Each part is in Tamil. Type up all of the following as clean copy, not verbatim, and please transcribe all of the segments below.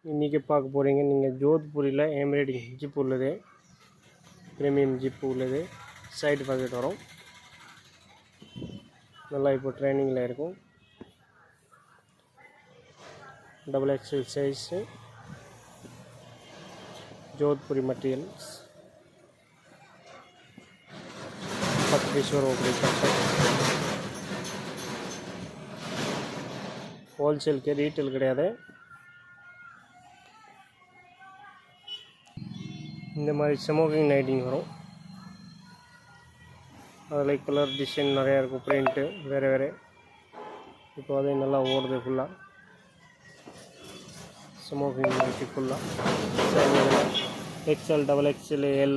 இன்றைக்கி பார்க்க போகிறீங்க நீங்கள் ஜோத்பூரில் எம்ப்ராய்டிங் ஜிப் உள்ளது, ப்ரீமியம் ஜிப் உள்ளது. சைடு பாக்கெட் வரும். நல்லா இப்போ ட்ரைனிங்கில் இருக்கும். XXL size, Jodhpuri materials. 10 piece வரும். ஹோல்சேலுக்கு, ரீட்டெயில் கிடையாது. இந்த மாதிரி ஸ்மோக்கிங் நைட்டிங் வரும். அதில் கலர் டிசைன் நிறையா இருக்கும், பிரிண்ட்டு வேறு. இப்போ அதே நல்லா ஓடுது ஃபுல்லாக. ஸ்மோக்கிங் நைட்டி ஃபுல்லாக XL, XXL, L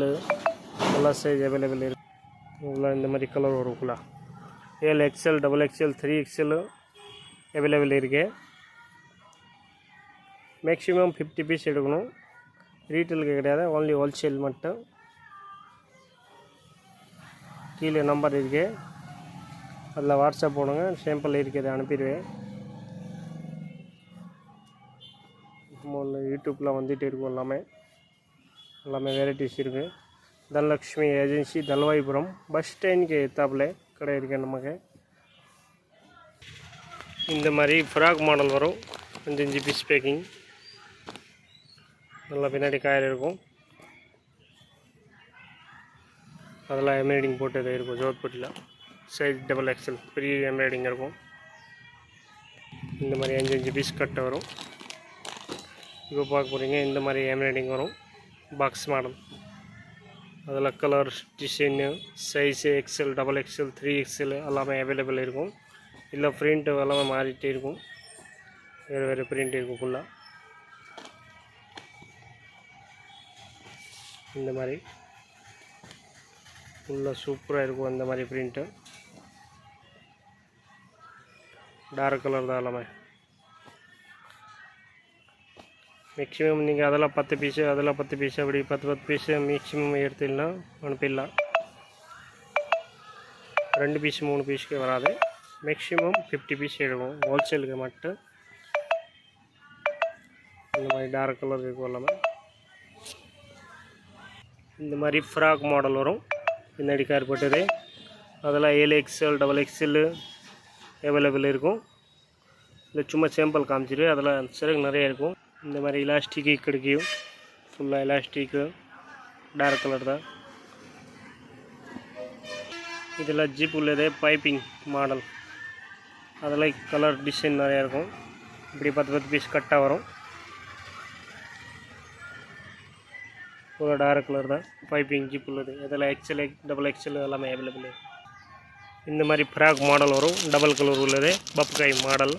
எல்லா சைஸ் அவைலபிள் இருக்குது. ஃபுல்லாக இந்த மாதிரி கலர் வரும். ஃபுல்லாக L, XL, XXL, 3XL available இருக்குது. மேக்ஸிமம் 50 பீஸ் எடுக்கணும். ரீட்டெயிலுக்கு கிடையாது, ஓன்லி ஹோல்சேல் மட்டும். கீழே நம்பர் இருக்குது, அதில் வாட்ஸ்அப் போடுங்க. சாம்பிள் இருக்குது, அனுப்பிடுவேன். யூடியூப்பில் வந்துகிட்டே இருக்கும். எல்லாமே வெரைட்டிஸ் இருக்குது. தனலக்ஷ்மி ஏஜென்சி, தல்வாய்புரம் பஸ் ஸ்டாண்டுக்கு எத்தாப்பில் கடை இருக்குது நமக்கு. இந்த மாதிரி ஃப்ராக் மாடல் வரும். 5 பீஸ் பேக்கிங். நல்லா பின்னாடி காயில் இருக்கும். அதெல்லாம் எம்ப்ராய்டிங் போட்டது இருக்கும். ஜோத்பூரில் சைஸ் XXL பெரிய எம்ப்ராய்டிங் இருக்கும். இந்த மாதிரி 5 பீஸ் கட்டை வரும். இப்போ பார்க்க போகிறீங்க, இந்த மாதிரி எம்ப்ராய்டிங் வரும். Box model. அதில் colour design size XL, XXL, 3XL எல்லாமே அவைலபிள் இருக்கும். இல்லை பிரிண்ட்டு எல்லாமே மாறிட்டே இருக்கும். வேறு பிரிண்ட் இருக்கும் ஃபுல்லாக. இந்த மாதிரி ஃபுல்லாக சூப்பராக இருக்கும். இந்த மாதிரி பிரிண்ட்டு டார்க் கலர் தான் எல்லாமே. மேக்ஸிமம் நீங்கள் அதெல்லாம் 10 பீஸு, அதெல்லாம் 10 பீஸு, அப்படி 10 பீஸு மேக்ஸிமம் எடுத்துன்னா அனுப்பிடலாம். 2 பீஸ் 3 பீஸுக்கு வராது. மேக்ஸிமம் 50 பீஸ் எடுக்கும் ஹோல்சேலுக்கு மட்டும். இந்த மாதிரி டார்க் கலர் இருக்கும் எல்லாமே. இந்த மாதிரி ஃப்ராக் மாடல் வரும். பின்னாடி கார் போட்டது. அதெல்லாம் L, XL, XXL அவைலபிள் இருக்கும். இல்லை சும்மா சாம்பிள் காமிச்சிட்டு அதெல்லாம் சிறகு நிறைய இருக்கும். இந்த மாதிரி எலாஸ்டிக்கு கிடைக்கும். ஃபுல்லாக எலாஸ்டிக்கு டார்க் கலர் தான். இதெல்லாம் ஜிப் உள்ளது, பைப்பிங் மாடல். அதெல்லாம் கலர் டிசைன் நிறையா இருக்கும். இப்படி 10 பீஸ் கட்டாக வரும். ஃபுல்லாக டார்க் கலர் தான். பைப்பிங் ஜிப் உள்ளது. இதெல்லாம் XL, XXL எல்லாமே அவைலபிள். இந்த மாதிரி ஃப்ராக் மாடல் வரும். டபுள் கலர் உள்ளது, பப்காய் மாடல்.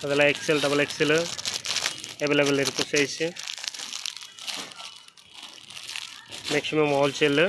அதெல்லாம் XL, XXL அவைலபிள் இருக்கும் சைஸு. Maximum wholesale.